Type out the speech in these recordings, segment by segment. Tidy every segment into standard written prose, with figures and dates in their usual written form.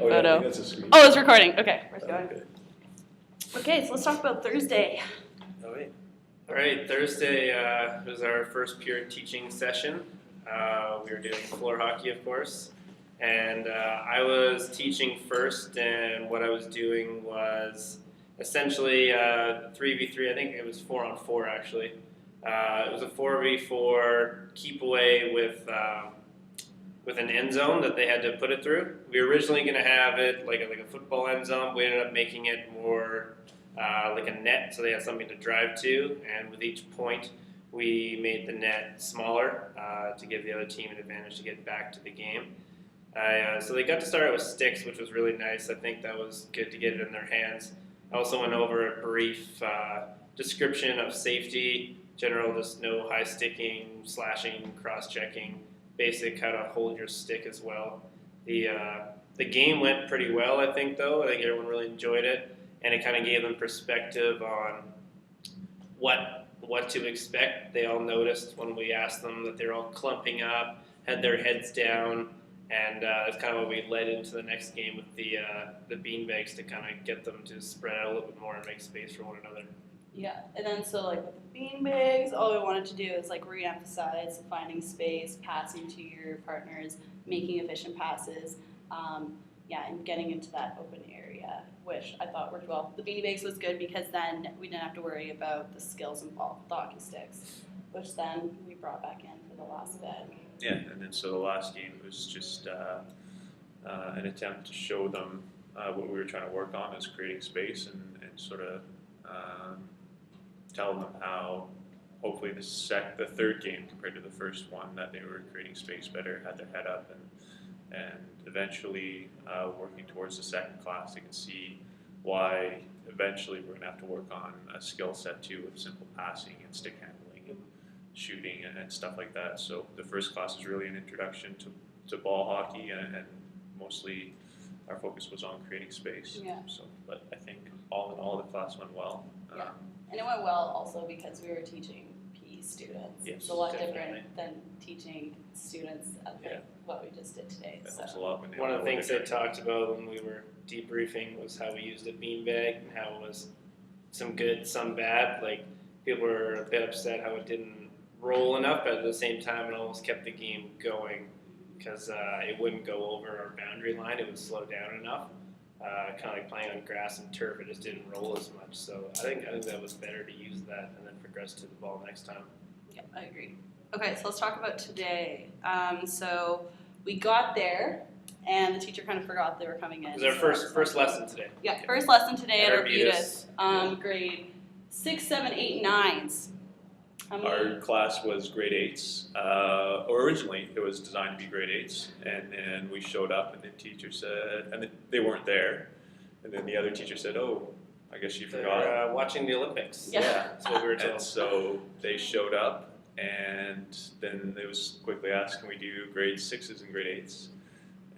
Oh, yeah, I photo. think that's a screen. Oh, it's recording. Okay, we're going. Okay. Okay, so let's talk about Thursday. All right, Thursday was our first pure teaching session. We were doing floor hockey, of course, and I was teaching first, and what I was doing was essentially 3v3. I think it was 4-on-4 actually. It was a 4v4 keep away with an end zone that they had to put it through. We were originally going to have it like a football end zone. We ended up making it more like a net, so they had something to drive to. And with each point, we made the net smaller to give the other team an advantage to get back to the game. So they got to start out with sticks, which was really nice. I think that was good to get it in their hands. I also went over a brief description of safety, general, just no high sticking, slashing, cross-checking, basic how to hold your stick as well. The game went pretty well, I think, though. I think everyone really enjoyed it, and it kind of gave them perspective on what to expect. They all noticed when we asked them that they're all clumping up, had their heads down, and that's kind of what we led into the next game with the beanbags to kind of get them to spread out a little bit more and make space for one another. Yeah, and then so like with the beanbags, all we wanted to do is like re-emphasize finding space, passing to your partners, making efficient passes, and getting into that open area, which I thought worked well. The beanbags was good because then we didn't have to worry about the skills involved with the hockey sticks, which then we brought back in for the last bit. Yeah, and then so the last game was just an attempt to show them what we were trying to work on, is creating space and sort of tell them how hopefully the third game compared to the first one, that they were creating space better, had their head up, and eventually working towards the second class. They can see why eventually we're going to have to work on a skill set too, with simple passing and stick handling and shooting and stuff like that. So the first class is really an introduction to ball hockey, and mostly our focus was on creating space. Yeah. So, but I think all in all, the class went well. Yeah. And it went well also because we were teaching PE students. Yes, it's a lot definitely. different than teaching students at Yeah. what we just did today. That So. helps a lot when they One of the all things work they talked about when we were debriefing was how we used a beanbag and how it was some good, some bad. Like, people were a bit upset how it didn't roll enough, but at the same time it almost kept the game going because it wouldn't go over our boundary line. It would slow down enough. Kind of like playing on grass and turf, it just didn't roll as much. So I think that was better to use that and then progress to the ball next time. Yeah, I agree. Okay, so let's talk about today. So we got there, and the teacher kind of forgot they were coming in. It was our first lesson today. Yeah, first lesson today at Arbutus. Arbutus. Grade 6, 7, 8, 9s. How many? Our class was grade 8s, or originally it was designed to be grade 8s, and then we showed up and the teacher said, and they weren't there, and then the other teacher said, oh, I guess you They forgot. were watching the Olympics. Yeah. That's what we were told. And so they showed up, and then it was quickly asked, can we do grade 6s and grade 8s?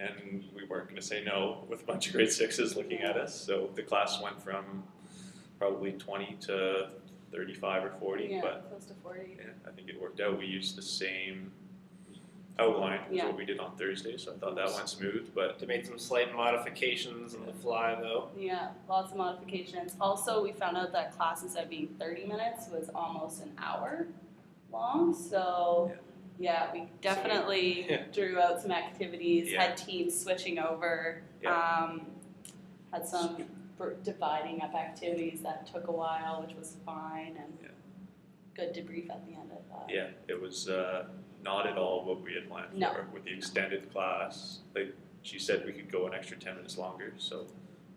And we weren't going to say no with a bunch of grade 6s looking at us, so the class went from probably 20 to 35 or 40, Yeah, but close to 40. yeah, I think it worked out. We used the same outline as Yeah. what we did on Thursday, so I thought that went smooth, but They made some slight modifications on the fly, though. Yeah, lots of modifications. Also, we found out that class, instead of being 30 minutes, was almost an hour long. So, yeah, we definitely Yeah. drew out some activities, Yeah. had teams switching over, had some dividing up activities that took a while, which was fine, and Yeah. good debrief at the end of that. yeah, it was not at all what we had planned No. for with the extended class. She said we could go an extra 10 minutes longer, so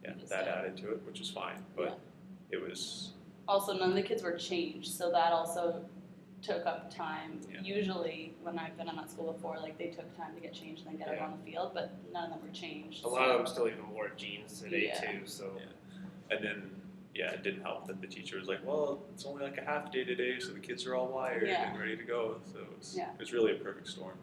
yeah, Just that so. added to it, which was fine, but it was, Also, none of the kids were changed, so that also took up time. Yeah. Usually, when I've been in that school before, like they took time to get changed and then get out on the field, but none of them were changed. A lot of them still even wore jeans today Yeah. too. So Yeah. And then, yeah, it didn't help that the teacher was like, well, it's only like a half day today, so the kids are all wired Yeah. and ready to go, so Yeah. it was really a perfect storm.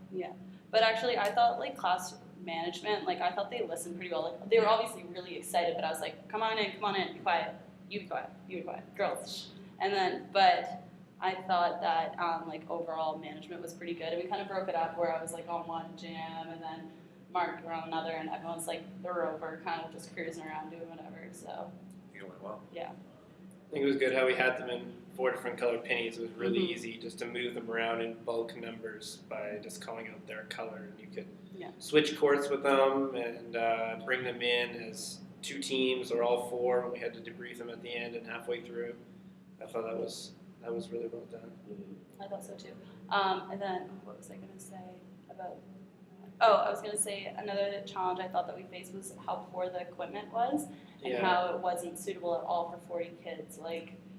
But actually, I thought like class management, like I thought they listened pretty well. Like they were obviously really excited, but I was like, come on in, be quiet, you be quiet, girls. Shh. And then, but I thought that like overall management was pretty good, and we kind of broke it up where I was like on one gym, and then marked around another, and everyone's like the rover, kind of just cruising around doing whatever. So I think it went well. yeah, I think it was good how we had them in 4 different colored pennies. It was really Mhm. easy just to move them around in bulk numbers by just calling out their color, and you could Yeah. switch courts with them and bring them in as 2 teams or all 4, and we had to debrief them at the end and halfway through. I thought that was really well done. I thought so too. And then what was I going to say about? Oh, I was going to say another challenge I thought that we faced was how poor the equipment was, and Yeah. how it wasn't suitable at all for 40 kids.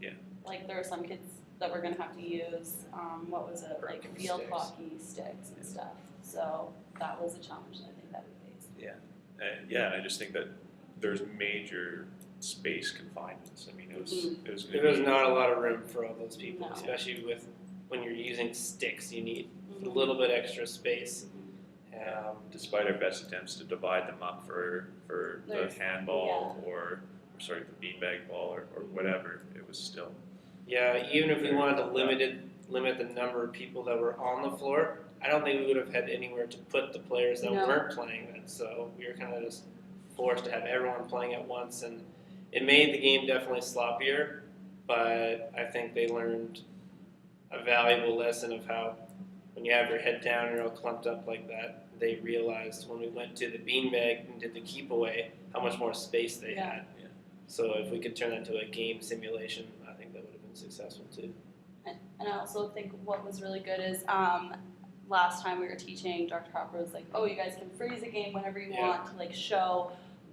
Yeah. Like there were some kids that were going to have to use what was it, like field Sticks. hockey sticks and stuff. So that was a challenge I think that we faced. And I just think that there's major space confinements. I mean, it was Mhm. There was not a lot of room for all those people, No. especially with when you're using sticks. You need a Mhm. little bit extra space. despite our best attempts to divide them up for the There's- handball or sorry, the beanbag ball or whatever, it was still. Yeah, even if we wanted to limit the number of people that were on the floor, I don't think we would have had anywhere to put the players that No. weren't playing it. So we were kind of just forced to have everyone playing at once, and it made the game definitely sloppier. But I think they learned a valuable lesson of how when you have your head down and you're all clumped up like that, they realized when we went to the beanbag and did the keep away how much more space they Yeah. had. So if we could turn that into a game simulation, I think that would have been successful too. And I also think what was really good is last time we were teaching, Dr. Hopper was like, oh, you guys can freeze a game whenever you Yeah. want to like show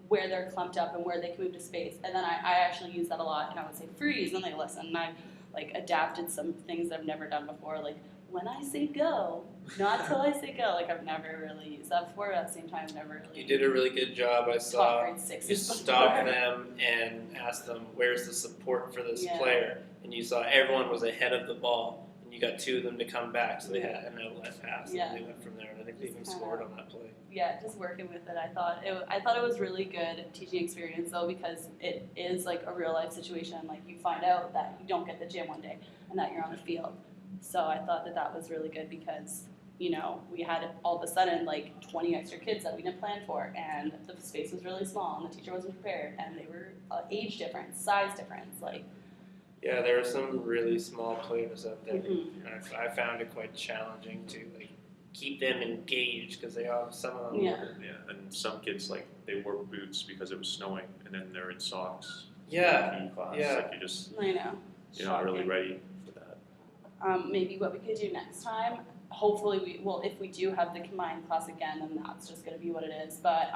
where they're clumped up and where they can move to space. And then I actually use that a lot, and I would say freeze, and they listen. And I like adapted some things I've never done before, like when I say go, not till I say go. Like I've never really used that before, but at the same time, I've never really. You did a really good job. I taught saw grade sixes you before. stopped them and asked them, where's the support for this Yeah. player? And you saw everyone was ahead of the ball, and you got 2 of them to come back, so they had an outlet pass, Yeah. and they went from there, and I think they Just even kinda- scored on that play. Yeah, just working with it, I thought it was really good teaching experience though, because it is like a real life situation. Like you find out that you don't get the gym one day and that you're on the field. So I thought that was really good because we had all of a sudden like 20 extra kids that we didn't plan for, and the space was really small, and the teacher wasn't prepared, and they were age difference, size difference, like. Yeah, there were some really small players out there, Mhm. and I found it quite challenging to keep them engaged because some of them Yeah. were, And some kids they wore boots because it was snowing, and then they're in socks. Yeah, in PE class. yeah. Like I know. you're not really Shocking. ready for that. Maybe what we could do next time, hopefully if we do have the combined class again, then that's just going to be what it is. But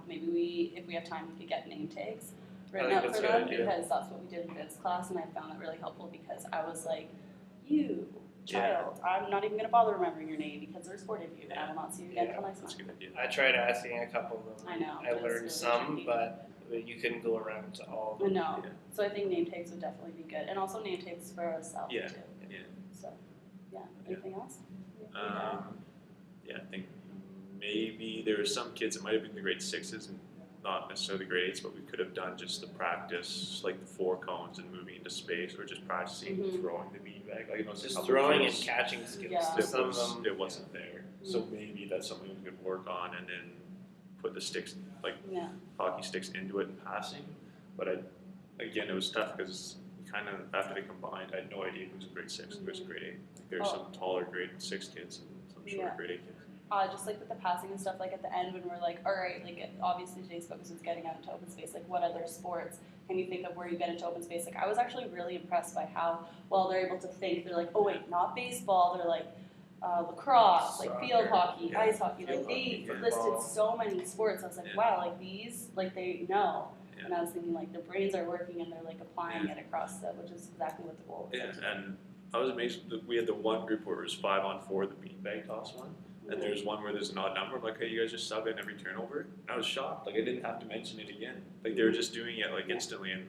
maybe if we have time, we could get name tags written think out that's for a good them, idea. because that's what we did in this class, and I found that really helpful because I was like, you, Yeah. child, I'm not even going to bother remembering your name because there's 40 of you, and I will not see you again Yeah, until next That's a month. good idea. I tried asking a couple of them. I know, I but it's learned really some, tricky. but you couldn't go around to all of I them. know. Yeah. So I think name tags would definitely be good, and also name tags for ourselves Yeah. too. Yeah. So, yeah. Anything else? I think maybe there were some kids that might have been the grade 6s and not necessarily the grade 8s, but we could have done just the practice, like the 4 cones and moving into space, or just practicing Mhm. throwing the beanbag. Like, Just throwing and catching skills. Yeah. It, Some of them, it wasn't there. So maybe that's something we could work on, and then put the sticks, like Yeah. hockey sticks, into it and passing. But again, it was tough because kind of after they combined, I had no idea who was in grade 6 and who was in grade 8. Like, there's some taller grade 6 kids and some shorter Yeah. grade 8 kids. Just like with the passing and stuff, like at the end when we're like, all right, like obviously today's focus was getting out into open space. Like, what other sports can you think of where you get into open space? Like, I was actually really impressed by how well they're able to think. They're like, oh wait, not baseball. They're like lacrosse, like field Soccer, hockey, yeah. ice hockey. Field Like they hockey, listed football. so many sports. I was like, Yeah. wow, like these, like they know. Yeah. And I was thinking like their brains are working and they're like applying Yeah. it across the, which is exactly what the goal is. Yeah, and I was amazed that we had the one group where it was 5-on-4, the beanbag toss one, and there's one where there's an odd number. I'm like, hey, you guys just sub in every turnover? And I was shocked. Like, I didn't have to mention it again. Like, they were just doing it like instantly, and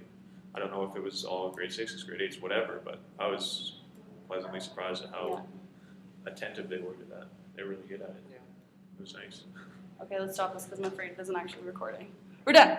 I don't know if it was all grade 6s, grade 8s, whatever, but I was pleasantly surprised at how attentive they were to that. They were really good at it. Yeah. It was nice. Okay, let's stop this because I'm afraid it isn't actually recording. We're done.